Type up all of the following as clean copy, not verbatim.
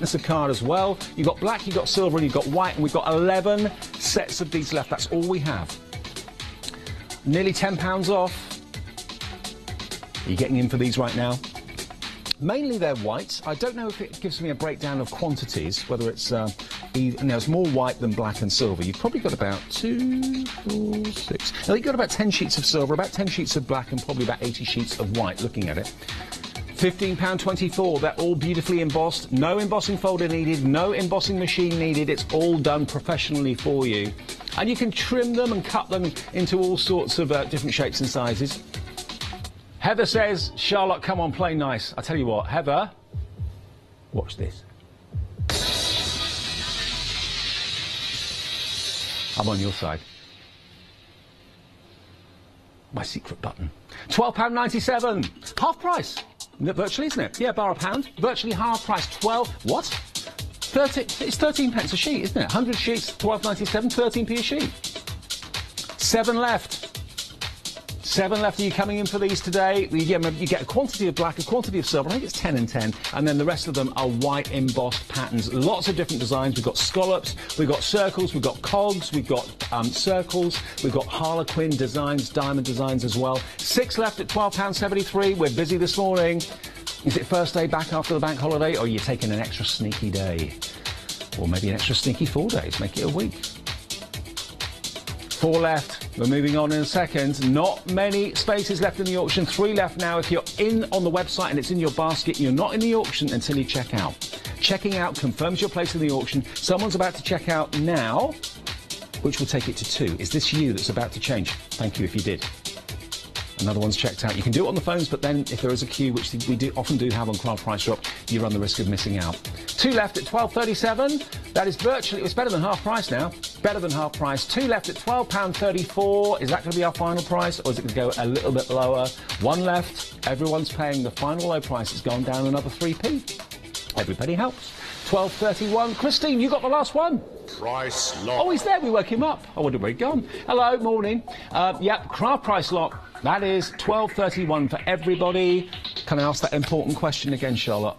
thickness of card as well. You've got black, you've got silver, and you've got white, and we've got 11 sets of these left. That's all we have. Nearly £10 off. Are you getting in for these right now? Mainly they're white. I don't know if it gives me a breakdown of quantities, whether it's it's more white than black and silver. You've probably got about 2, 4, 6. Now you've got about 10 sheets of silver, about 10 sheets of black, and probably about 80 sheets of white, looking at it. £15.24. They're all beautifully embossed. No embossing folder needed, no embossing machine needed. It's all done professionally for you. And you can trim them and cut them into all sorts of different shapes and sizes. Heather says, Charlotte, come on, play nice. I tell you what, Heather, watch this. I'm on your side. My secret button. £12.97. Half price. Virtually, isn't it? Yeah, bar a pound. Virtually half price. 12. What? 30. It's 13 pence a sheet, isn't it? 100 sheets, £12.97, 13p a sheet. 7 left. 7 left. Are you coming in for these today? You get a quantity of black, a quantity of silver. I think it's 10 and 10. And then the rest of them are white embossed patterns. Lots of different designs. We've got scallops, we've got circles, we've got cogs, we've got circles, we've got harlequin designs, diamond designs as well. 6 left at £12.73. We're busy this morning. Is it first day back after the bank holiday, or are you taking an extra sneaky day? Or maybe an extra sneaky 4 days. Make it a week. 4 left. We're moving on in a second. Not many spaces left in the auction. 3 left now. If you're in on the website and it's in your basket, you're not in the auction until you check out. Checking out confirms your place in the auction. Someone's about to check out now, which will take it to 2. Is this you that's about to change? Thank you if you did. Another one's checked out. You can do it on the phones, but then if there is a queue, which we often do have on Craft Price Drop, you run the risk of missing out. 2 left at £12.37. That is virtually, it's better than half price now. Better than half price. 2 left at £12.34. Is that going to be our final price, or is it going to go a little bit lower? 1 left. Everyone's paying the final low price. It's gone down another 3p. Everybody helps. £12.31. Christine, you got the last one. Price lock. Oh, he's there. We woke him up. I wonder where he'd gone. Hello, morning. Yep, Craft Price Lock. That is £12.31 for everybody. Can I ask that important question again, Charlotte?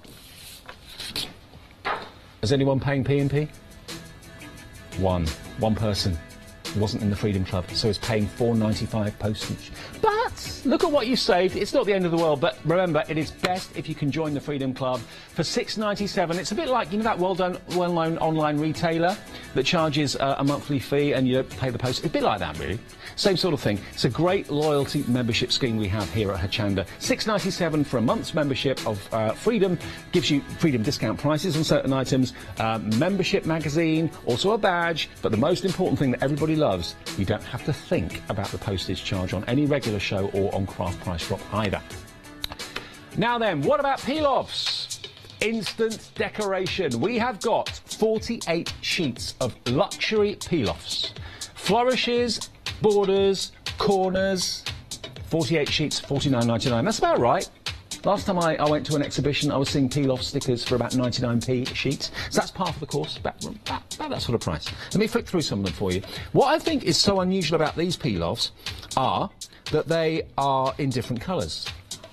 Is anyone paying P&P? One person. He wasn't in the Freedom Club, so he's paying £4.95 postage. But look at what you saved. It's not the end of the world, but remember, it is best if you can join the Freedom Club for £6.97. It's a bit like, you know, that well-known online retailer that charges a monthly fee and you don't pay the post. It's a bit like that, really. Same sort of thing. It's a great loyalty membership scheme we have here at Hochanda. £6.97 for a month's membership of Freedom. Gives you Freedom discount prices on certain items, membership magazine, also a badge, but the most important thing that everybody loves, you don't have to think about the postage charge on any regular show or on Craft Price Drop either. Now then, what about peel-offs? Instant decoration. We have got 48 sheets of luxury peel-offs. Flourishes, borders, corners, 48 sheets, £49.99. That's about right. Last time I went to an exhibition, I was seeing peel-off stickers for about 99p a sheet. So that's par for the course, about that sort of price. Let me flick through some of them for you. What I think is so unusual about these peel-offs are that they are in different colours.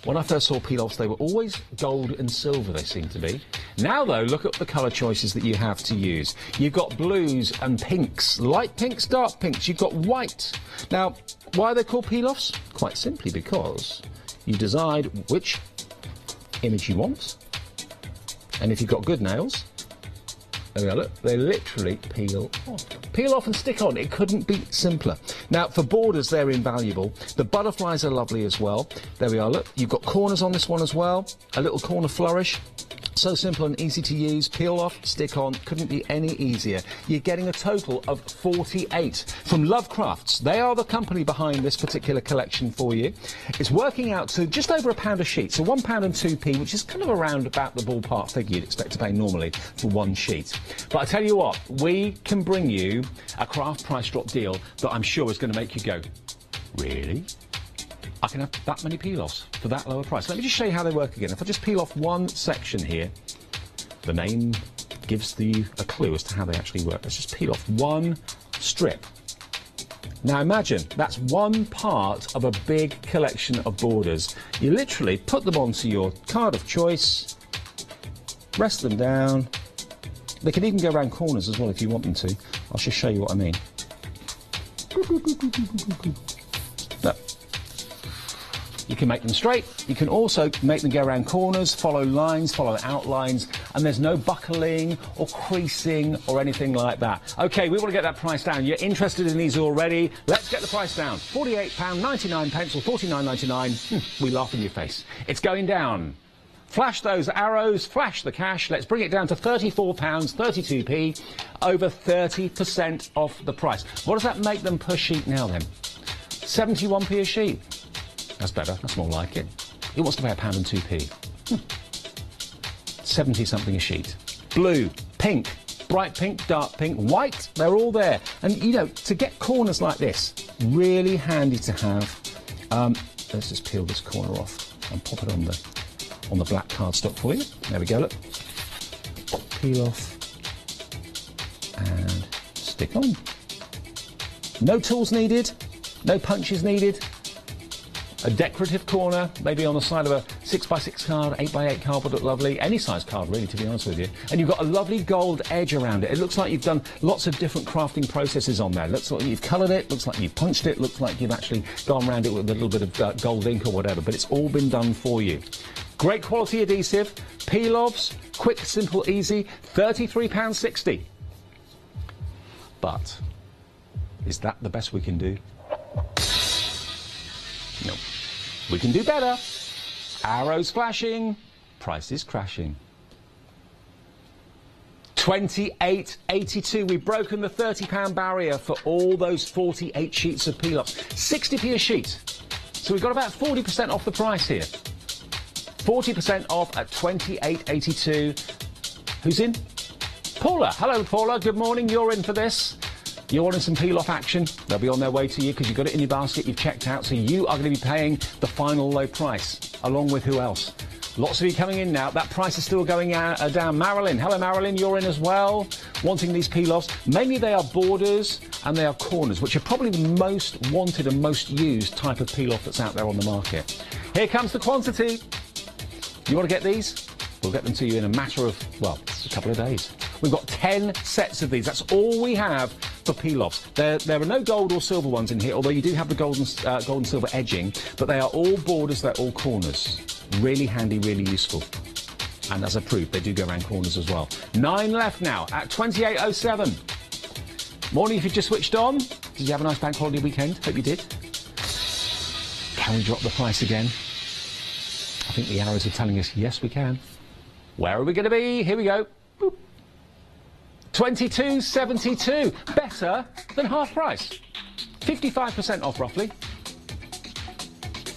When I first saw peel-offs, they were always gold and silver, they seem to be. Now, though, look at the colour choices that you have to use. You've got blues and pinks, light pinks, dark pinks. You've got white. Now, why are they called peel-offs? Quite simply because you decide which image you want, and if you've got good nails, there we are, look, they literally peel off. Peel off and stick on. It couldn't be simpler. Now, for borders, they're invaluable. The butterflies are lovely as well. There we are, look. You've got corners on this one as well. A little corner flourish. So simple and easy to use. Peel off, stick on. Couldn't be any easier. You're getting a total of 48 from Lovecrafts. They are the company behind this particular collection for you. It's working out to just over £1 a sheet, so £1 and 2p, which is kind of around about the ballpark figure you'd expect to pay normally for one sheet. But I tell you what, we can bring you a Craft Price Drop deal that I'm sure is going to make you go, really? I can have that many peel-offs for that lower price. Let me just show you how they work again. If I just peel off one section here, the name gives you a clue as to how they actually work. Let's just peel off one strip. Now imagine, that's one part of a big collection of borders. You literally put them onto your card of choice, rest them down, They can even go around corners as well if you want them to. I'll just show you what I mean. Look. You can make them straight. You can also make them go around corners, follow lines, follow outlines, and there's no buckling or creasing or anything like that. OK, we want to get that price down. You're interested in these already? Let's get the price down. £48.99 or £49.99. We laugh in your face. It's going down. Flash those arrows, flash the cash. Let's bring it down to £34.32p, over 30% off the price. What does that make them per sheet now then? 71p a sheet. That's better. That's more like it. Who wants to pay £1.02p? 70-something a sheet. Blue, pink, bright pink, dark pink, white, they're all there. And, you know, to get corners like this, really handy to have. Let's just peel this corner off and pop it on the black cardstock for you. There we go, look. Peel off and stick on. No tools needed, no punches needed. A decorative corner, maybe on the side of a 6x6 card, 8x8 card would look lovely. Any size card, really, to be honest with you. And you've got a lovely gold edge around it. It looks like you've done lots of different crafting processes on there. Looks like you've coloured it, looks like you've punched it, looks like you've actually gone around it with a little bit of gold ink or whatever, but it's all been done for you. Great quality adhesive, peel-offs, quick, simple, easy, £33.60. But is that the best we can do? No. We can do better. Arrows flashing, prices crashing. £28.82. We've broken the £30 barrier for all those 48 sheets of peel-offs. 60p a sheet. So we've got about 40% off the price here. 40% off at £28.82. Who's in? Paula. Hello, Paula. Good morning. You're in for this. You're wanting some peel-off action? They'll be on their way to you because you've got it in your basket, you've checked out, so you are going to be paying the final low price, along with who else? Lots of you coming in now. That price is still going down. Marilyn. Hello, Marilyn. You're in as well. Wanting these peel-offs. Mainly they are borders and they are corners, which are probably the most wanted and most used type of peel-off that's out there on the market. Here comes the quantity. You want to get these? We'll get them to you in a matter of, well, a couple of days. We've got 10 sets of these. That's all we have for peel-offs. There are no gold or silver ones in here, although you do have the gold and silver edging, but they are all borders, they're all corners. Really handy, really useful. And as I proved, they do go around corners as well. 9 left now at 28.07. Morning if you just switched on. Did you have a nice bank holiday weekend? Hope you did. Can we drop the price again? I think the arrows are telling us yes, we can. Where are we going to be? Here we go. Boop. 22.72. Better than half price. 55% off, roughly.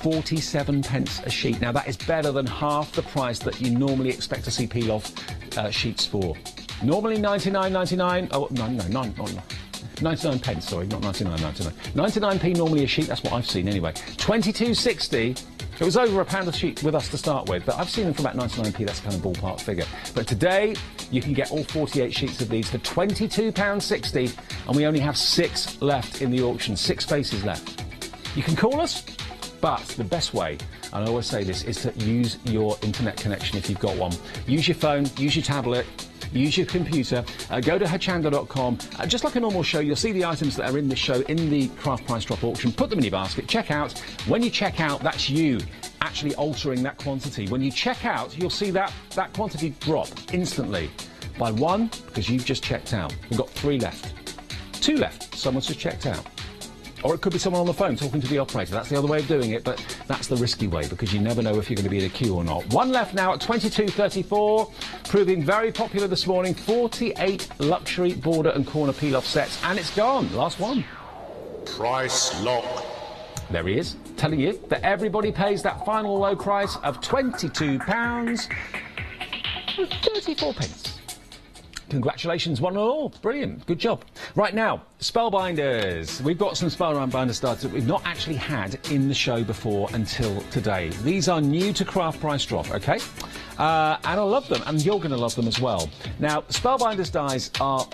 47p a sheet. Now, that is better than half the price that you normally expect to see peel-off sheets for. Normally 99.99. Oh, no, 99 pence, sorry, not 99.99. 99p normally a sheet, that's what I've seen anyway. 22.60. It was over £1 a sheet with us to start with, but I've seen them for about 99p, that's the kind of ballpark figure. But today, you can get all 48 sheets of these for £22.60, and we only have 6 left in the auction, 6 spaces left. You can call us, but the best way, and I always say this, is to use your internet connection if you've got one. Use your phone, use your tablet, use your computer, go to Hochanda.com. Just like a normal show, you'll see the items that are in this show in the craft price drop auction. Put them in your basket, check out. When you check out, that's you actually altering that quantity. When you check out, you'll see that quantity drop instantly by 1 because you've just checked out. We've got 3 left. 2 left, someone's just checked out. Or it could be someone on the phone talking to the operator. That's the other way of doing it, but that's the risky way because you never know if you're going to be in a queue or not. 1 left now at 22.34, proving very popular this morning. 48 luxury border and corner peel-off sets, and it's gone. Last one. Price lock. There he is, telling you that everybody pays that final low price of £22.34. Congratulations, one and all. Brilliant. Good job. Right now, Spellbinders. We've got some Spellbinder studs that we've not actually had in the show before until today. These are new to Craft Price Drop, OK? And I love them, and you're going to love them as well. Now, Spellbinders dies are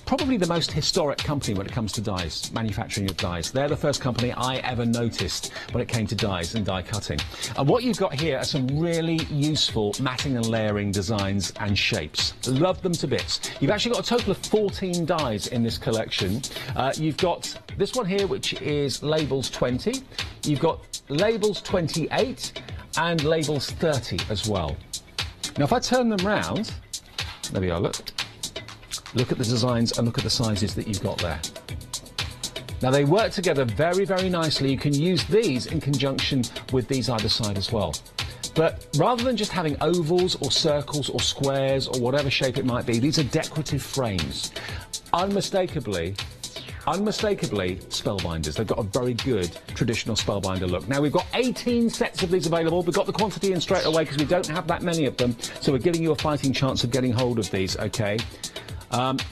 probably the most historic company when it comes to dies, manufacturing of dies. They're the first company I ever noticed when it came to dies and die cutting. And what you've got here are some really useful matting and layering designs and shapes. Love them to bits. You've actually got a total of 14 dies in this collection. You've got this one here, which is labels 20. You've got labels 28 and labels 30 as well. Now, if I turn them round, there we are, look. Look at the designs and look at the sizes that you've got there. Now, they work together very, very nicely. You can use these in conjunction with these either side as well. But rather than just having ovals or circles or squares or whatever shape it might be, these are decorative frames. Unmistakably spellbinders. They've got a very good traditional spellbinder look. Now, we've got 18 sets of these available. We've got the quantity in straight away because we don't have that many of them, so we're giving you a fighting chance of getting hold of these, okay?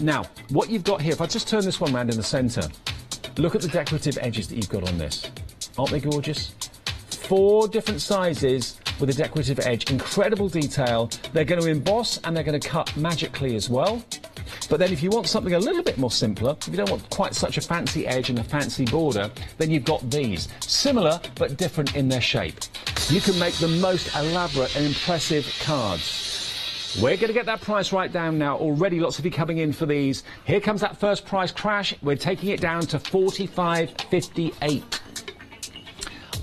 Now, what you've got here, if I just turn this one round in the centre, look at the decorative edges that you've got on this. Aren't they gorgeous? 4 different sizes with a decorative edge. Incredible detail. They're going to emboss and they're going to cut magically as well. But then if you want something a little bit more simpler, if you don't want quite such a fancy edge and a fancy border, then you've got these. Similar, but different in their shape. You can make the most elaborate and impressive cards. We're going to get that price right down now. Already lots of you coming in for these. Here comes that first price crash. We're taking it down to $45.58.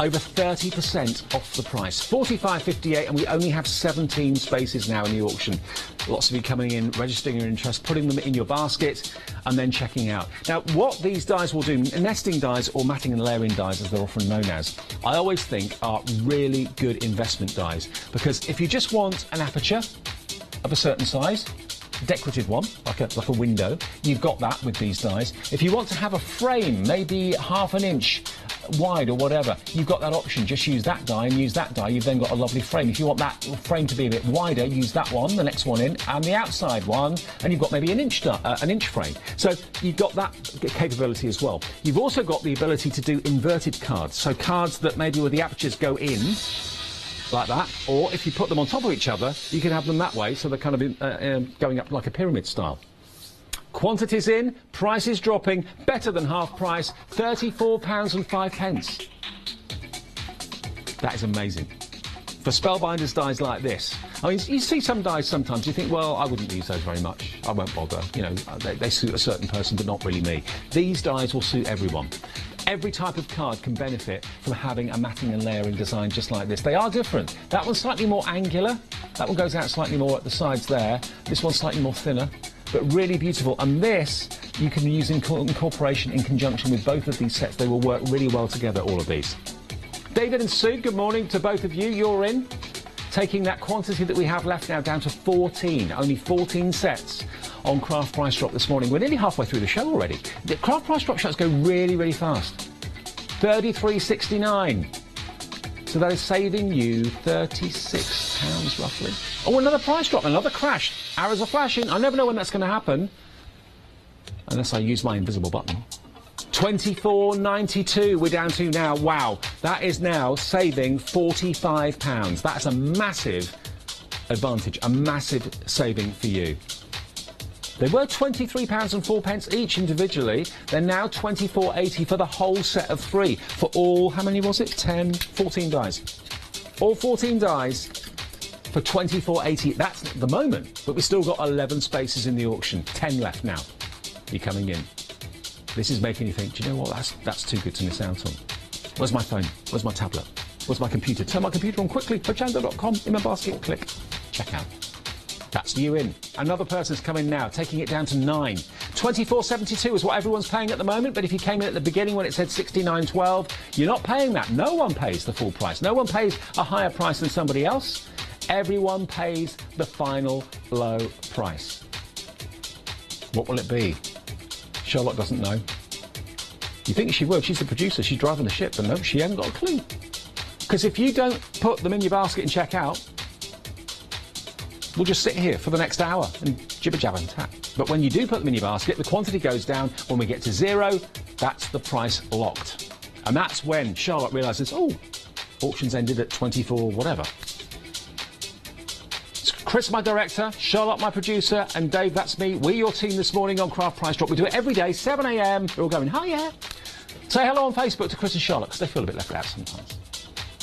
Over 30% off the price. $45.58, and we only have 17 spaces now in the auction. Lots of you coming in, registering your interest, putting them in your basket, and then checking out. Now, what these dies will do, nesting dies or matting and layering dies, as they're often known as, I always think are really good investment dies. Because if you just want an aperture of a certain size, decorative one, like a window, you've got that with these dies. If you want to have a frame, maybe ½ an inch wide or whatever, you've got that option. Just use that die and use that die. You've then got a lovely frame. If you want that frame to be a bit wider, use that one, the next one in, and the outside one, and you've got maybe an inch frame. So you've got that capability as well. You've also got the ability to do inverted cards, so cards that maybe where the apertures go in, like that, or if you put them on top of each other, you can have them that way, so they're kind of going up like a pyramid style. Quantities in, prices dropping, better than half price, £34.05. That is amazing. For spellbinders dies like this. I mean, you see some dies sometimes, you think, well, I wouldn't use those very much. I won't bother. You know, they suit a certain person, but not really me. These dies will suit everyone. Every type of card can benefit from having a matting and layering design just like this. They are different. That one's slightly more angular. That one goes out slightly more at the sides there. This one's slightly more thinner, but really beautiful. And this, you can use in incorporation in conjunction with both of these sets. They will work really well together, all of these. David and Sue, good morning to both of you. You're in. Taking that quantity that we have left now down to 14. Only 14 sets on Craft Price Drop this morning. We're nearly halfway through the show already. The Craft Price Drop shows go really, really fast. $33.69. So that is saving you £36 roughly. Oh, another price drop, another crash. Arrows are flashing. I never know when that's going to happen. Unless I use my invisible button. £24.92 we're down to now. Wow, that is now saving £45. That's a massive advantage, a massive saving for you. They were £23.04 each individually. They're now £24.80 for the whole set of 3. For all, how many was it? 14 dies. All 14 dies for £24.80. That's at the moment, but we've still got 11 spaces in the auction. 10 left now. You're coming in. This is making you think, do you know what, that's too good to miss out on. Where's my phone? Where's my tablet? Where's my computer? Turn my computer on quickly. Hochanda.com, in my basket, click. Check out. That's you in. Another person's coming now, taking it down to 9. £24.72 is what everyone's paying at the moment, but if you came in at the beginning when it said £69.12, you're not paying that. No one pays the full price. No one pays a higher price than somebody else. Everyone pays the final low price. What will it be? Charlotte doesn't know. You think she would, she's the producer, she's driving the ship, but no, she hasn't got a clue. Because if you don't put them in your basket and check out, we'll just sit here for the next hour and jibber jabber and tap. But when you do put them in your basket, the quantity goes down. When we get to 0, that's the price locked. And that's when Charlotte realises, oh, auction's ended at 24 whatever. It's Chris, my director, Charlotte, my producer, and Dave, that's me. We're your team this morning on Craft Price Drop. We do it every day, 7 a.m. We're all going, hi, yeah. Say hello on Facebook to Chris and Charlotte, because they feel a bit left out sometimes.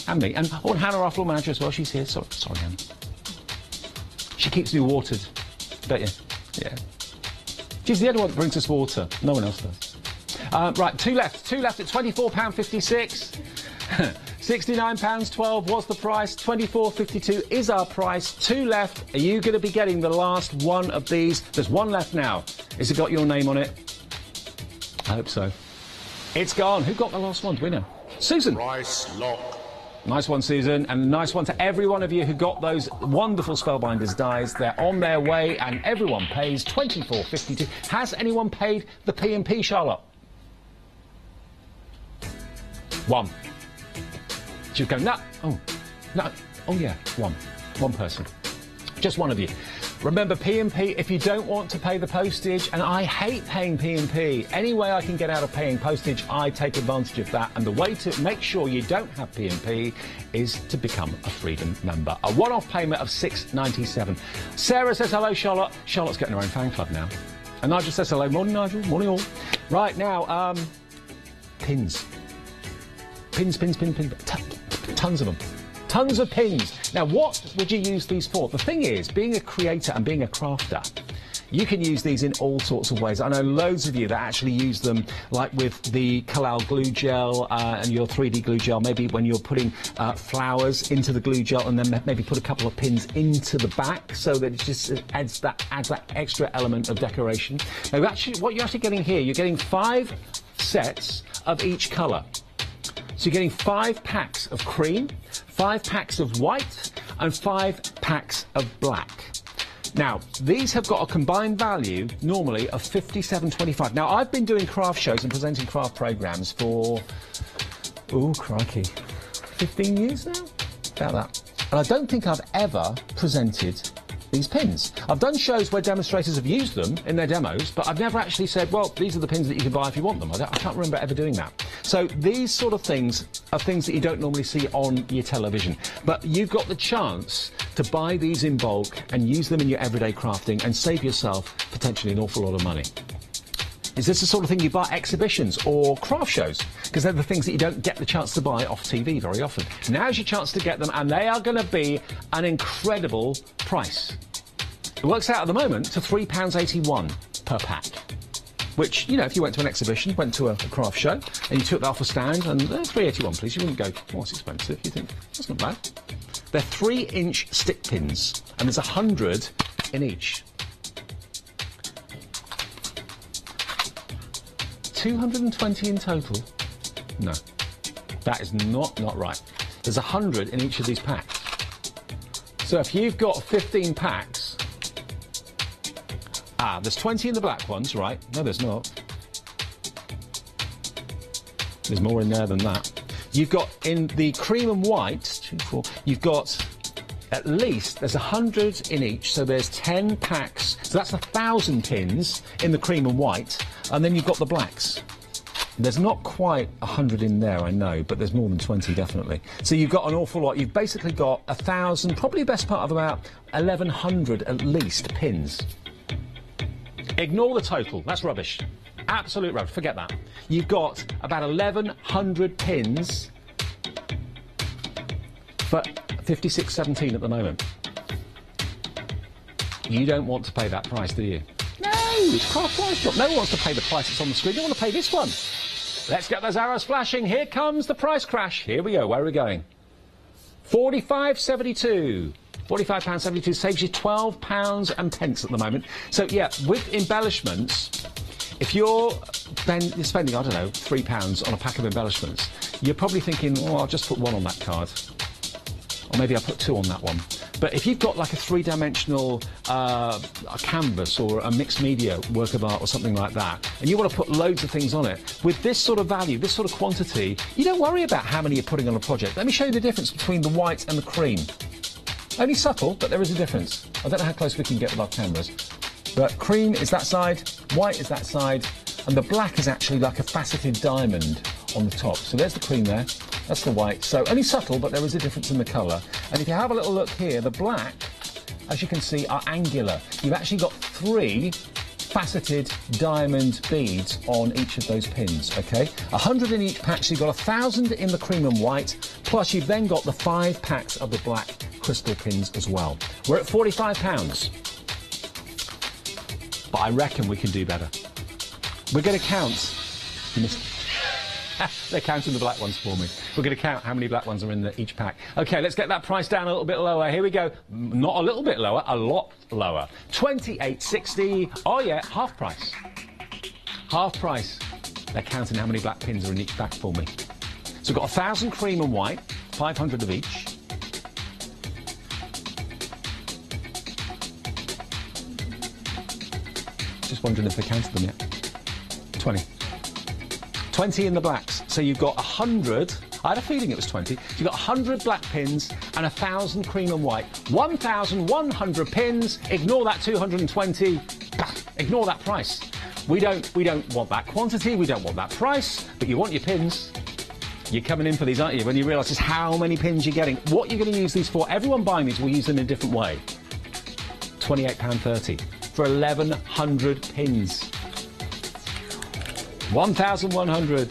And me. And Hannah, our floor manager, as well. She's here. Sorry, Hannah. She keeps me watered, don't you? Yeah. She's the only one that brings us water. No one else does. Right, two left at £24.56. £69.12 was the price. £24.52 is our price. Two left. Are you going to be getting the last one of these? There's one left now. Has it got your name on it? I hope so. It's gone. Who got the last one? Do we know? Susan. Price lock. Nice one, Susan, and a nice one to every one of you who got those wonderful Spellbinders dies. They're on their way, and everyone pays £24.52. Has anyone paid the P&P, Charlotte? One. She's going, no. Oh, no. Oh, yeah, one person. Just one of you. Remember, P&P, if you don't want to pay the postage, and I hate paying P&P, any way I can get out of paying postage, I take advantage of that. And the way to make sure you don't have P&P is to become a Freedom member. A one-off payment of £6.97. Sarah says hello, Charlotte. Charlotte's getting her own fan club now. And Nigel says hello. Morning, Nigel. Morning, all. Right, now, pins. Pins. Tons of them. Tons of pins. Now, what would you use these for? The thing is, being a creator and being a crafter, you can use these in all sorts of ways. I know loads of you that actually use them, like with the Kalal glue gel and your 3D glue gel, maybe when you're putting flowers into the glue gel, and then maybe put a couple of pins into the back so that it just adds that extra element of decoration. Now, actually, what you're actually getting here, you're getting 5 sets of each colour. So you're getting 5 packs of cream, 5 packs of white, and 5 packs of black. Now, these have got a combined value, normally, of £57.25. Now, I've been doing craft shows and presenting craft programmes for, ooh, crikey, 15 years now? About that. And I don't think I've ever presented these pins. I've done shows where demonstrators have used them in their demos, but I've never actually said, well, these are the pins that you can buy if you want them. I can't remember ever doing that. So these sort of things are things that you don't normally see on your television. But you've got the chance to buy these in bulk and use them in your everyday crafting and save yourself potentially an awful lot of money. Is this the sort of thing you buy at exhibitions or craft shows? Because they're the things that you don't get the chance to buy off TV very often. Now's your chance to get them, and they are going to be an incredible price. It works out at the moment to £3.81 per pack. Which, you know, if you went to an exhibition, went to a craft show, and you took that off a stand, and £3.81 please, you wouldn't go, oh, it's expensive. You think, that's not bad. They're 3-inch stick pins, and there's 100 in each. 220 in total? No, that is not right. There's 100 in each of these packs. So if you've got 15 packs, there's 20 in the black ones, right? No, there's not. There's more in there than that. You've got in the cream and white, 2, 4, you've got at least, there's 100 in each, so there's 10 packs. So that's 1,000 pins in the cream and white, and then you've got the blacks. There's not quite 100 in there, I know, but there's more than 20 definitely. So you've got an awful lot. You've basically got 1,000, probably the best part of about 1,100 at least pins. Ignore the total, that's rubbish. Absolute rubbish, forget that. You've got about 1,100 pins for £56.17 at the moment. You don't want to pay that price, do you? No, it's Craft Price Drop. No one wants to pay the price that's on the screen. You want to pay this one. Let's get those arrows flashing. Here comes the price crash. Here we go. Where are we going? £45.72. £45.72 saves you £12 and pence at the moment. So, yeah, with embellishments, if you're spending, I don't know, £3 on a pack of embellishments, you're probably thinking, oh, I'll just put one on that card. Or maybe I'll put 2 on that one. But if you've got like a 3-dimensional a canvas or a mixed media work of art or something like that, and you want to put loads of things on it, with this sort of value, this sort of quantity, you don't worry about how many you're putting on a project. Let me show you the difference between the white and the cream. Only subtle, but there is a difference. I don't know how close we can get with our cameras. But cream is that side, white is that side, and the black is actually like a faceted diamond on the top. So there's the cream there, that's the white. So only subtle, but there is a difference in the colour. And if you have a little look here, the black as you can see, are angular. You've actually got 3 faceted diamond beads on each of those pins, okay? 100 in each pack, so you've got 1,000 in the cream and white, plus you've then got the 5 packs of the black crystal pins as well. We're at £45, but I reckon we can do better. We're going to count. They're counting the black ones for me. We're going to count how many black ones are in each pack. OK, let's get that price down a little bit lower. Here we go. Not a little bit lower, a lot lower. £28.60. Oh, yeah, half price. Half price. They're counting how many black pins are in each pack for me. So we've got 1,000 cream and white, 500 of each. Just wondering if they counted them yet. 20. 20 in the blacks. So you've got 100. I had a feeling it was 20. You've got 100 black pins and 1,000 cream and white. 1,100 pins. Ignore that 220. Ignore that price. We don't want that quantity. We don't want that price. But you want your pins. You're coming in for these, aren't you? When you realise just how many pins you're getting. What you're going to use these for. Everyone buying these will use them in a different way. £28.30 for 1,100 pins. 1,100.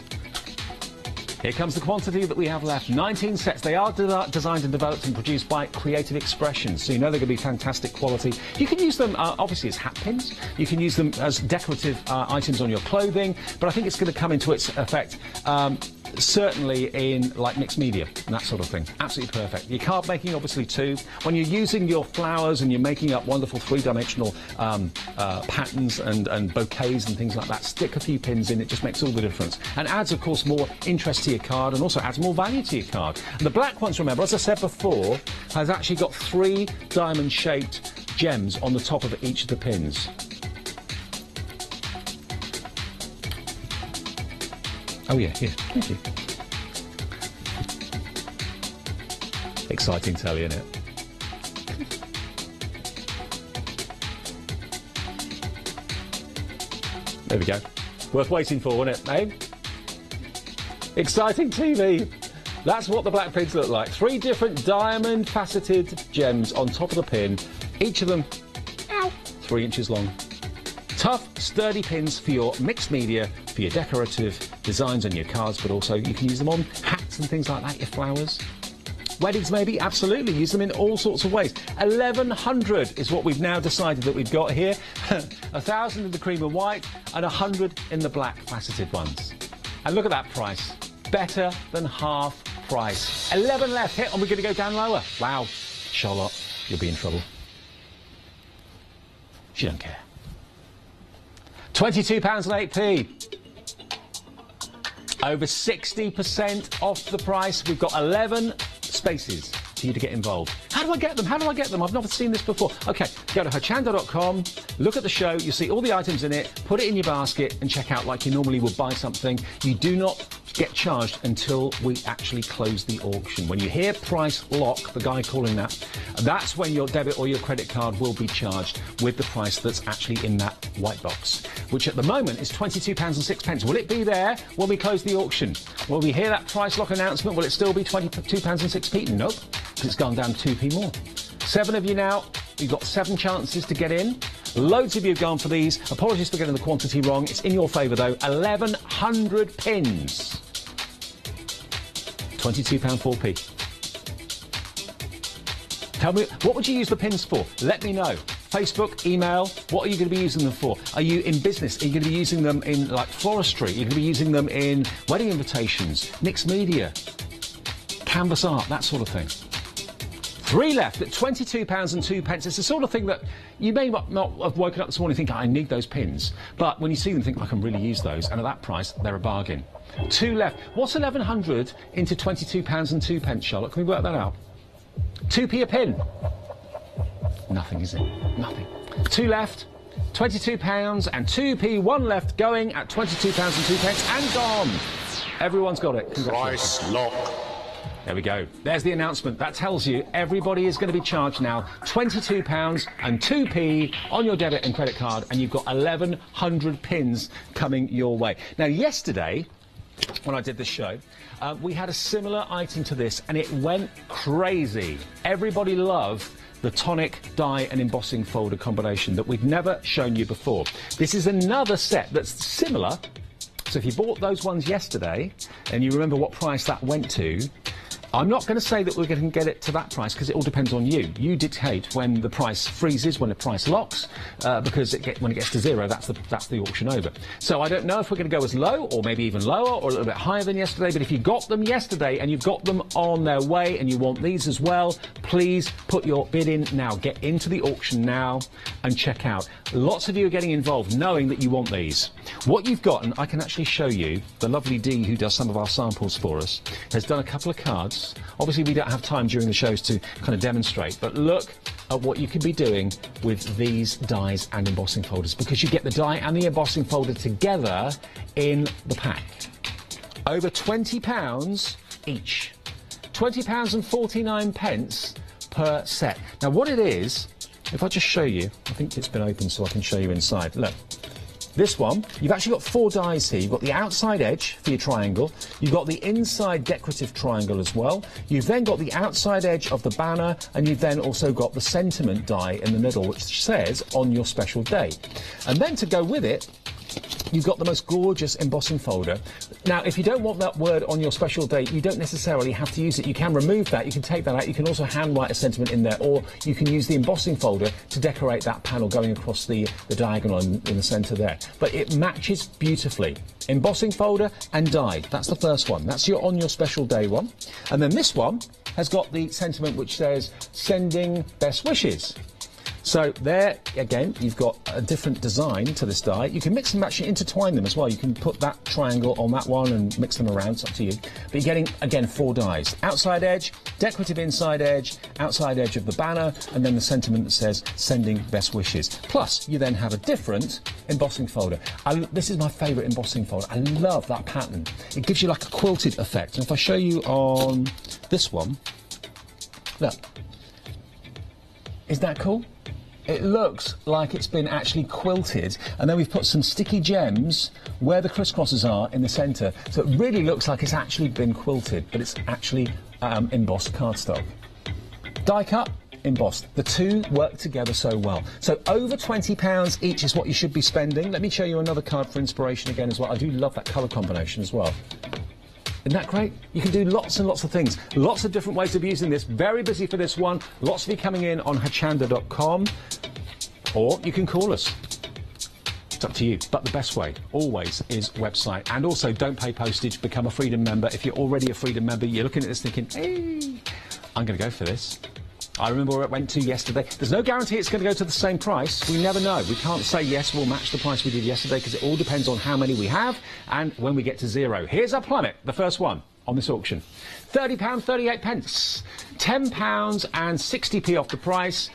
Here comes the quantity that we have left. 19 sets. They are designed and developed and produced by Creative Expressions, so you know they're going to be fantastic quality. You can use them, obviously, as hat pins. You can use them as decorative items on your clothing, but I think it's going to come into its effect certainly in, like, mixed media and that sort of thing. Absolutely perfect. Your card making, obviously, too. When you're using your flowers and you're making up wonderful three-dimensional patterns and bouquets and things like that, stick a few pins in. It just makes all the difference. And adds, of course, more interest to your card and also adds more value to your card. And the black ones, remember, as I said before, has actually got 3 diamond-shaped gems on the top of each of the pins. Oh yeah, here. Thank you. Exciting telly, isn't it? There we go. Worth waiting for, wasn't it, eh? Exciting TV. That's what the black pins look like. 3 different diamond faceted gems on top of the pin. Each of them, 3 inches long. Tough, sturdy pins for your mixed media, for your decorative designs on your cards, but also you can use them on hats and things like that, your flowers. Weddings, maybe? Absolutely. Use them in all sorts of ways. 1,100 is what we've now decided that we've got here. 1,000 in the cream and white and 100 in the black faceted ones. And look at that price. Better than half price. 11 left. Hit, and we're going to go down lower. Wow. Charlotte, you'll be in trouble. She don't care. £22.08. Over 60% off the price. We've got 11 spaces for you to get involved. How do I get them? How do I get them? I've never seen this before. OK, go to Hochanda.com, look at the show, you'll see all the items in it, put it in your basket and check out like you normally would buy something. You do not get charged until we actually close the auction. When you hear price lock, the guy calling that, that's when your debit or your credit card will be charged with the price that's actually in that white box, which at the moment is £22.06. Will it be there when we close the auction? Will we hear that price lock announcement? Will it still be £22.06? Nope, because it's gone down 2p more. 7 of you now. You've got 7 chances to get in. Loads of you have gone for these. Apologies for getting the quantity wrong. It's in your favour, though. 1,100 pins. £22.04p. Tell me, what would you use the pins for? Let me know. Facebook, email, what are you going to be using them for? Are you in business? Are you going to be using them in, like, floristry? Are you going to be using them in wedding invitations, mixed media, canvas art, that sort of thing? 3 left at £22.02. It's the sort of thing that you may not have woken up this morning thinking, I need those pins. But when you see them, think, I can really use those. And at that price, they're a bargain. 2 left. What's 1,100 into £22.02, Charlotte? Can we work that out? 2p a pin. Nothing, is it? Nothing. 2 left. £22 and 2p. 1 left going at £22.02 and gone. Everyone's got it. Congratulations. Price lock. There we go. There's the announcement. That tells you everybody is going to be charged now £22 and 2p on your debit and credit card, and you've got 1,100 pins coming your way. Now, yesterday, when I did this show, we had a similar item to this, and it went crazy. Everybody loved the tonic, die and embossing folder combination that we've never shown you before. This is another set that's similar. So if you bought those ones yesterday and you remember what price that went to, I'm not going to say that we're going to get it to that price because it all depends on you. You dictate when the price freezes, when the price locks, because when it gets to zero, that's the auction over. So I don't know if we're going to go as low or maybe even lower or a little bit higher than yesterday, but if you got them yesterday and you've got them on their way and you want these as well, please put your bid in now. Get into the auction now and check out. Lots of you are getting involved knowing that you want these. What you've got, and I can actually show you, the lovely Dee who does some of our samples for us, has done a couple of cards. Obviously, we don't have time during the shows to kind of demonstrate, but look at what you could be doing with these dies and embossing folders, because you get the die and the embossing folder together in the pack. Over £20 each. £20 and 49 pence per set. Now, what it is, if I just show you, I think it's been opened so I can show you inside. Look. This one, you've actually got 4 dies here. You've got the outside edge for your triangle. You've got the inside decorative triangle as well. You've then got the outside edge of the banner, and you've then also got the sentiment die in the middle, which says, on your special day. And then to go with it, you've got the most gorgeous embossing folder. Now, if you don't want that word on your special day, you don't necessarily have to use it. You can remove that, you can take that out, you can also handwrite a sentiment in there, or you can use the embossing folder to decorate that panel going across the diagonal in the centre there. But it matches beautifully. Embossing folder and die, that's the first one. That's your on your special day one. And then this one has got the sentiment which says, sending best wishes. So there, again, you've got a different design to this die. You can mix and match and intertwine them as well. You can put that triangle on that one and mix them around, it's up to you. But you're getting, again, 4 dies. Outside edge, decorative inside edge, outside edge of the banner, and then the sentiment that says, sending best wishes. Plus, you then have a different embossing folder. This is my favourite embossing folder. I love that pattern. It gives you like a quilted effect. And if I show you on this one, look. Isn't that cool? It looks like it's been actually quilted, and then we've put some sticky gems where the crisscrosses are in the centre, so it really looks like it's actually been quilted, but it's actually embossed cardstock. Die cut, embossed. The two work together so well. So over £20 each is what you should be spending. Let me show you another card for inspiration again as well. I do love that colour combination as well. Isn't that great? You can do lots and lots of things. Lots of different ways of using this. Very busy for this one. Lots of you coming in on hochanda.com. Or you can call us. It's up to you. But the best way, always, is website. And also, don't pay postage. Become a Freedom member. If you're already a Freedom member, you're looking at this thinking, hey, I'm going to go for this. I remember where it went to yesterday. There's no guarantee it's going to go to the same price. We never know. We can't say, yes, we'll match the price we did yesterday, because it all depends on how many we have and when we get to zero. Here's our plummet, the first one on this auction. £30, 38 pence. £10 and 60p off the price,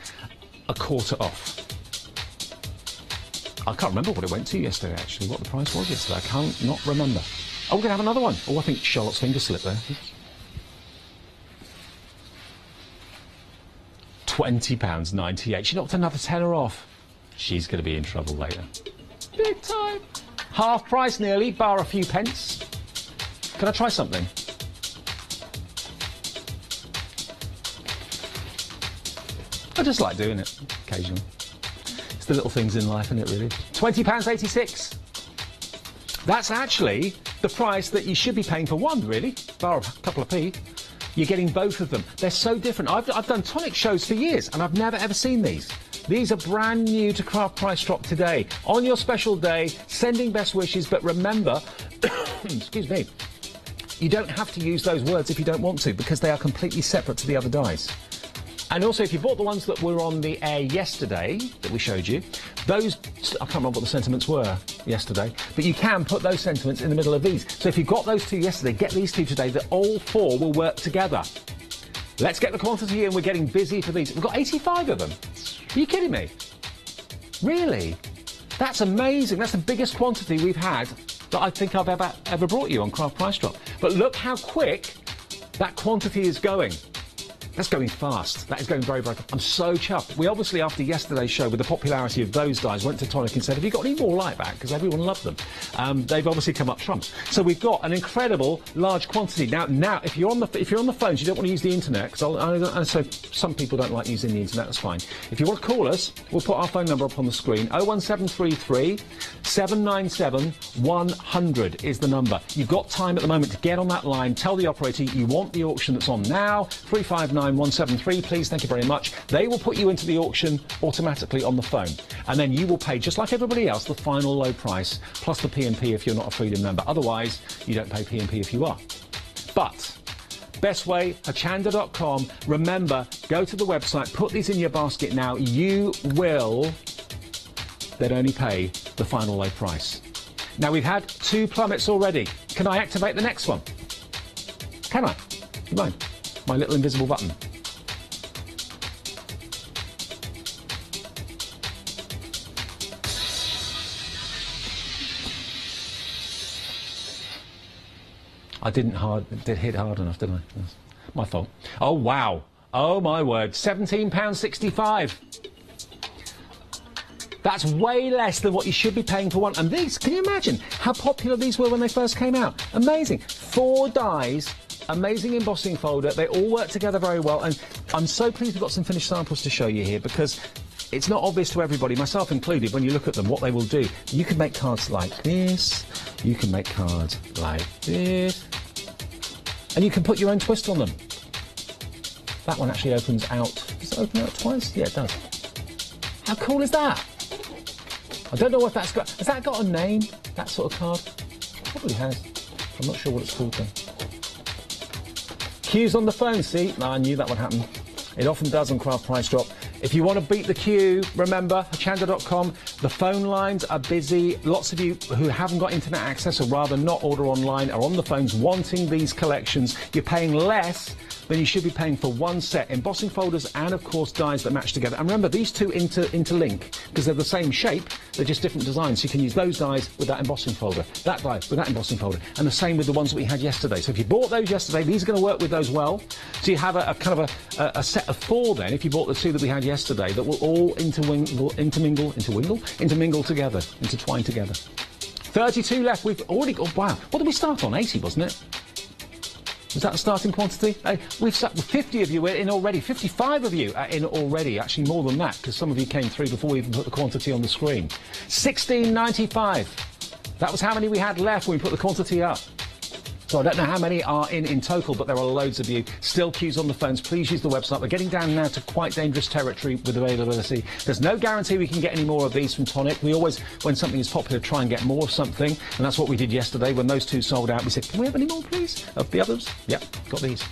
a quarter off. I can't remember what it went to yesterday, actually, what the price was yesterday. I can't not remember. Oh, we're going to have another one. Oh, I think Charlotte's finger slipped there. £20.98. She knocked another tenner off. She's going to be in trouble later. Big time. Half price nearly, bar a few pence. Can I try something? I just like doing it occasionally. It's the little things in life, isn't it, really? £20.86. That's actually the price that you should be paying for one, really, bar a couple of p. You're getting both of them. They're so different. I've done tonic shows for years, and I've never, ever seen these. These are brand new to Craft Price Drop today. On your special day, sending best wishes, but remember, excuse me, you don't have to use those words if you don't want to, because they are completely separate to the other dies. And also, if you bought the ones that were on the air yesterday, that we showed you, those, I can't remember what the sentiments were yesterday, but you can put those sentiments in the middle of these. So if you got those two yesterday, get these two today, that all 4 will work together. Let's get the quantity in, we're getting busy for these. We've got 85 of them. Are you kidding me? Really? That's amazing. That's the biggest quantity we've had that I think I've ever brought you on Craft Price Drop. But look how quick that quantity is going. That's going fast. That is going very, very fast. I'm so chuffed. We obviously, after yesterday's show, with the popularity of those dies, went to Tonic and said, have you got any more like that? Because everyone loved them. They've obviously come up trumps. So we've got an incredible large quantity. Now, if you're on the phones, you don't want to use the internet, because so some people don't like using the internet, that's fine. If you want to call us, we'll put our phone number up on the screen. 01733 797 100 is the number. You've got time at the moment to get on that line, tell the operator you want the auction that's on now. 359173, please, thank you very much. They will put you into the auction automatically on the phone, and then you will pay, just like everybody else, the final low price plus the P&P if you're not a Freedom member. Otherwise, you don't pay P&P if you are. But best way, Hochanda.com. Remember, go to the website, put these in your basket now. You will then only pay the final low price. Now, we've had 2 plummets already. Can I activate the next one? Can I? Come on. My little invisible button. I did hit hard enough, didn't I? That's my fault. Oh, wow. Oh, my word. £17.65. That's way less than what you should be paying for one. And these, can you imagine how popular these were when they first came out? Amazing. 4 dies. Amazing embossing folder. They all work together very well, and I'm so pleased we've got some finished samples to show you here, because it's not obvious to everybody, myself included, when you look at them, what they will do. You can make cards like this, you can make cards like this, and you can put your own twist on them. That one actually opens out. Does it open out twice? Yeah, it does. How cool is that? I don't know what that's got. Has that got a name, that sort of card? Probably has. I'm not sure what it's called though. Queues on the phone, see? No, I knew that would happen. It often does on Craft Price Drop. If you want to beat the queue, remember, Hochanda.com. The phone lines are busy. Lots of you who haven't got internet access, or rather not order online, are on the phones wanting these collections. You're paying less than you should be paying for one set. Embossing folders and, of course, dies that match together. And remember, these two interlink, because they're the same shape, they're just different designs. So you can use those dies with that embossing folder, that die with that embossing folder, and the same with the ones that we had yesterday. So if you bought those yesterday, these are going to work with those well. So you have a kind of a set of 4 then, if you bought the 2 that we had yesterday, that will all intermingle together, intertwine together. 32 left. We've already, oh wow, what did we start on? 80, wasn't it? Was that the starting quantity? We've 50 of you are in already. 55 of you are in already. Actually, more than that, because some of you came through before we even put the quantity on the screen. 16.95. That was how many we had left when we put the quantity up. So I don't know how many are in total, but there are loads of you. Still queues on the phones. Please use the website. We're getting down now to quite dangerous territory with availability. There's no guarantee we can get any more of these from Tonic. We always, when something is popular, try and get more of something. And that's what we did yesterday. When those 2 sold out, we said, can we have any more, please, of the others? Yep, got these.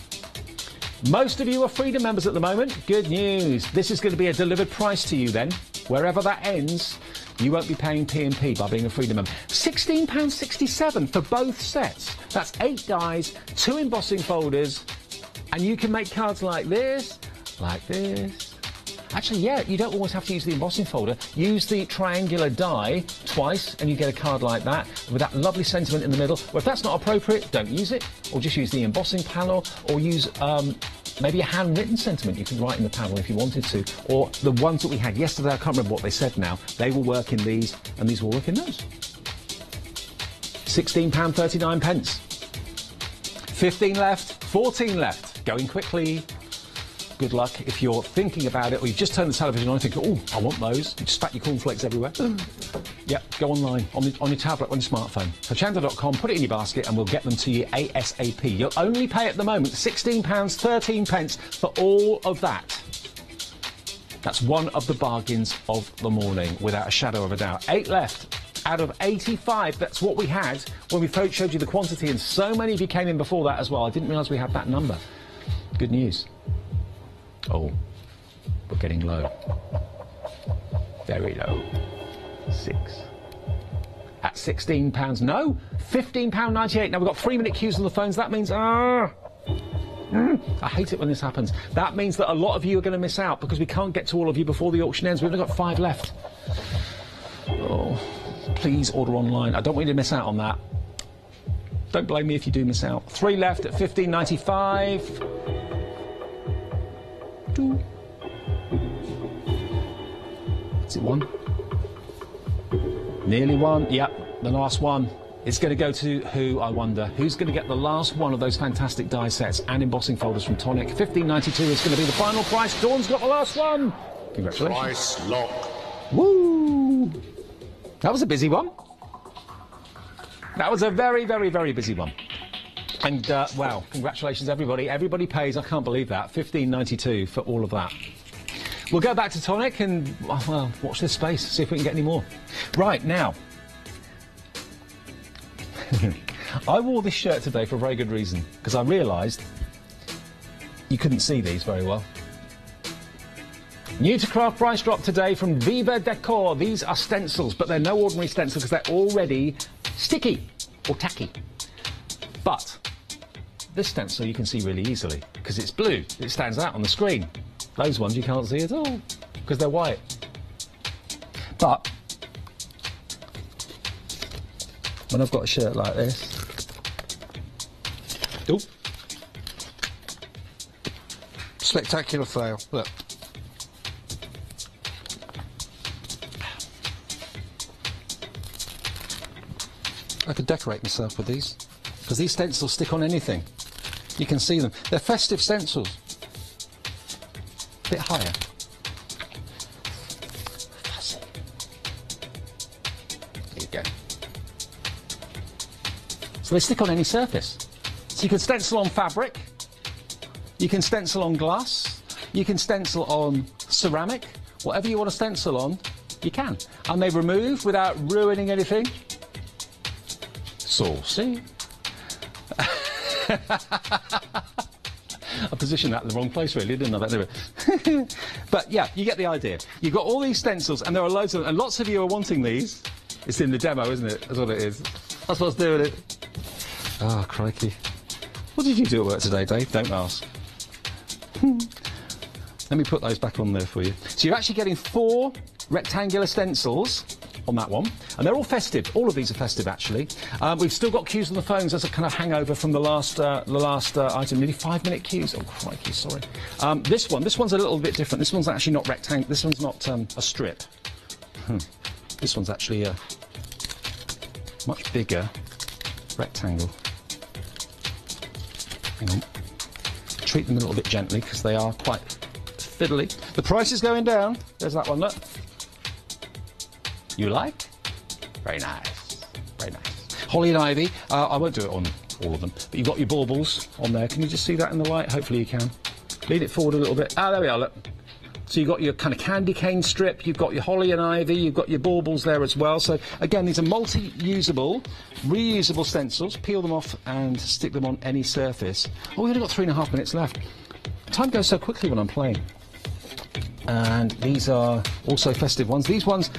Most of you are Freedom members at the moment. Good news. This is going to be a delivered price to you then. Wherever that ends, you won't be paying P&P by being a Freedom member. £16.67 for both sets. That's 8 dies, 2 embossing folders, and you can make cards like this, like this. Actually, yeah, you don't always have to use the embossing folder. Use the triangular die twice, and you get a card like that, with that lovely sentiment in the middle. Well, if that's not appropriate, don't use it, or just use the embossing panel, or use maybe a handwritten sentiment you can write in the panel if you wanted to, or the ones that we had yesterday, I can't remember what they said now. They will work in these, and these will work in those. £16.39. 15 left, 14 left. Going quickly. Good luck if you're thinking about it, or you've just turned the television on and think, oh, I want those. You just spat your cornflakes everywhere. Yep, go online, on your tablet, on your smartphone. Hochanda.com, put it in your basket, and we'll get them to you ASAP. You'll only pay at the moment £16.13 for all of that. That's one of the bargains of the morning, without a shadow of a doubt. 8 left. Out of 85, that's what we had when we showed you the quantity, and so many of you came in before that as well. I didn't realise we had that number. Good news. Oh, we're getting low. Very low. 6. At £16, no, £15.98. Now we've got 3-minute queues on the phones. That means, I hate it when this happens. That means that a lot of you are going to miss out, because we can't get to all of you before the auction ends. We've only got 5 left. Oh, please order online. I don't want you to miss out on that. Don't blame me if you do miss out. 3 left at £15.95. 2. Is it 1? Nearly 1. Yep, the last one. It's going to go to who, I wonder? Who's going to get the last one of those fantastic die sets and embossing folders from Tonic? 15.92 is going to be the final price. Dawn's got the last one. Congratulations. Price lock. Woo! That was a busy one. That was a very, very, very busy one. And, wow, congratulations, everybody. Everybody pays, I can't believe that, 15.92 for all of that. We'll go back to Tonic and, well, watch this space, see if we can get any more. Right, now... I wore this shirt today for a very good reason, because I realised you couldn't see these very well. New to craft price drop today from Viva Decor. These are stencils, but they're no ordinary stencils because they're already sticky or tacky. But this stencil you can see really easily because it's blue. It stands out on the screen. Those ones you can't see at all because they're white. But when I've got a shirt like this, oop, spectacular fail. Look. I could decorate myself with these because these stencils stick on anything. You can see them. They're festive stencils. A bit higher. Fuzzy. There you go. So they stick on any surface. So you can stencil on fabric, you can stencil on glass, you can stencil on ceramic, whatever you want to stencil on, you can. And they remove without ruining anything. Saucy. I positioned that in the wrong place, really, didn't I? But yeah, you get the idea. You've got all these stencils, and there are loads of them, and lots of you are wanting these. It's in the demo, isn't it? That's what it is. That's what's doing it. Oh, crikey. What did you do at work today, Dave? Don't ask. Let me put those back on there for you. So you're actually getting 4 rectangular stencils on that one, and they're all festive. All of these are festive, actually. We've still got queues on the phones as a kind of hangover from the last item. Nearly 5-minute queues. Oh, crikey, sorry. This one's a little bit different. This one's actually not rectangle. This one's not a strip. This one's actually a much bigger rectangle. Hang on. Treat them a little bit gently because they are quite fiddly. The price is going down. There's that one, look. You like? Very nice. Very nice. Holly and Ivy. I won't do it on all of them, but you've got your baubles on there. Can you just see that in the light? Hopefully you can. Lean it forward a little bit. Ah, there we are, look. So you've got your kind of candy cane strip, you've got your Holly and Ivy, you've got your baubles there as well. So, again, these are multi-usable, reusable stencils. Peel them off and stick them on any surface. Oh, we've only got 3.5 minutes left. Time goes so quickly when I'm playing. And these are also festive ones. These ones...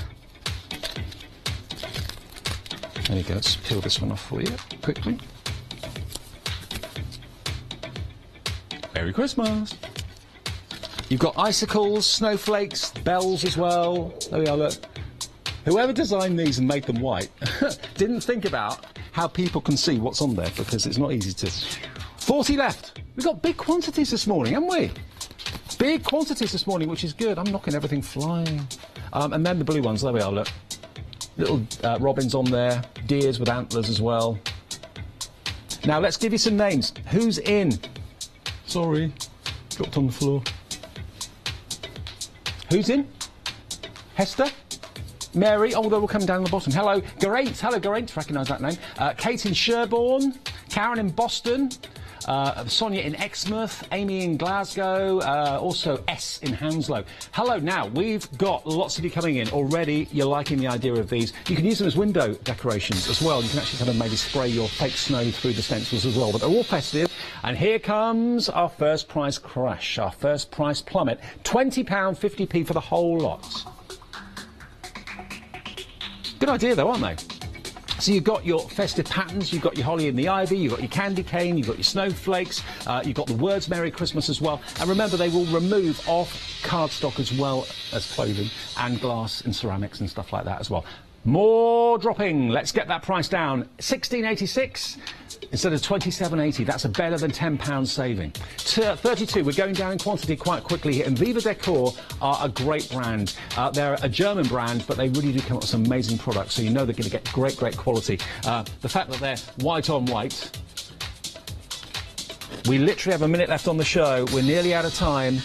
There you go, let's peel this one off for you, quickly. Merry Christmas! You've got icicles, snowflakes, bells as well. There we are, look. Whoever designed these and made them white didn't think about how people can see what's on there, because it's not easy to... 40 left! We've got big quantities this morning, haven't we? Big quantities this morning, which is good. I'm knocking everything flying. And then the blue ones, there we are, look. Little robins on there, deers with antlers as well. Now let's give you some names. Who's in? Sorry, dropped on the floor. Who's in? Hester? Mary? Oh, they will come down the bottom. Hello, Geraint. Hello, Geraint. Recognise that name. Kate in Sherborne. Karen in Boston. Sonia in Exmouth, Amy in Glasgow, also S in Hounslow. Hello, now, we've got lots of you coming in already. You're liking the idea of these. You can use them as window decorations as well. You can actually kind of maybe spray your fake snow through the stencils as well. But they're all festive. And here comes our first price crash, our first price plummet. £20, 50p for the whole lot. Good idea, though, aren't they? So you've got your festive patterns, you've got your holly and the ivy, you've got your candy cane, you've got your snowflakes, you've got the words Merry Christmas as well. And remember, they will remove off cardstock as well as clothing and glass and ceramics and stuff like that as well. More dropping. Let's get that price down. £16.86 instead of £27.80. That's a better than £10 saving. 32. We're going down in quantity quite quickly here. And Viva Decor are a great brand. They're a German brand, but they really do come up with some amazing products. So you know they're going to get great quality. The fact that they're white on white. We literally have a minute left on the show. We're nearly out of time.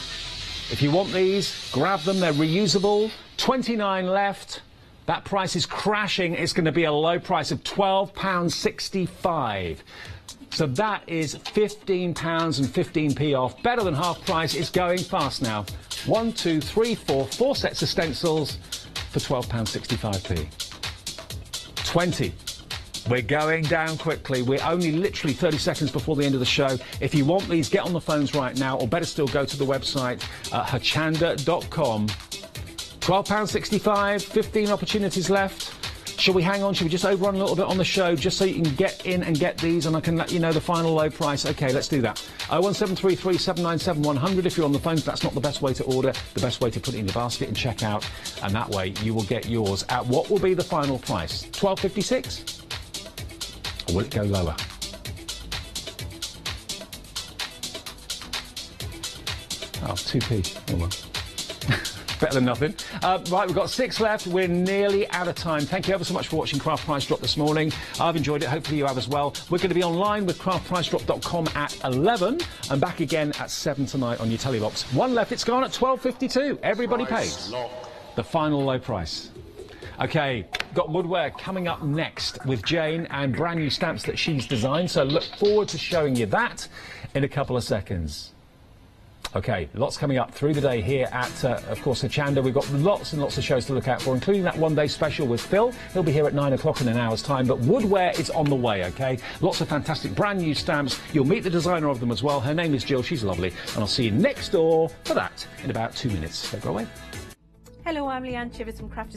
If you want these, grab them. They're reusable. 29 left. That price is crashing. It's going to be a low price of £12.65. So that is £15 and 15p off. Better than half price. It's going fast now. 1, 2, 3, 4 sets of stencils for £12.65p. 20. We're going down quickly. We're only literally 30 seconds before the end of the show. If you want these, get on the phones right now, or better still, go to the website, hochanda.com. £12.65, 15 opportunities left. Shall we hang on? Shall we just overrun a little bit on the show just so you can get in and get these and I can let you know the final low price? OK, let's do that. 01733 797 100 if you're on the phone. That's not the best way to order. The best way to put it in your basket and check out. And that way you will get yours at what will be the final price? £12.56? Or will it go lower? Oh, 2p. Oh well. Better than nothing. Right, we've got 6 left. We're nearly out of time. Thank you ever so much for watching Craft Price Drop this morning. I've enjoyed it. Hopefully you have as well. We're going to be online with craftpricedrop.com at 11 and back again at 7 tonight on your telly box. 1 left. It's gone at 12.52. Everybody pays the final low price. OK, got woodware coming up next with Jane and brand new stamps that she's designed. So look forward to showing you that in a couple of seconds. OK, lots coming up through the day here at, of course, Hochanda. We've got lots and lots of shows to look out for, including that one-day special with Phil. He'll be here at 9 o'clock in an hour's time. But woodware is on the way, OK? Lots of fantastic brand new stamps. You'll meet the designer of them as well. Her name is Jill. She's lovely. And I'll see you next door for that in about 2 minutes. Don't go away. Hello, I'm Leanne Chivers from Craft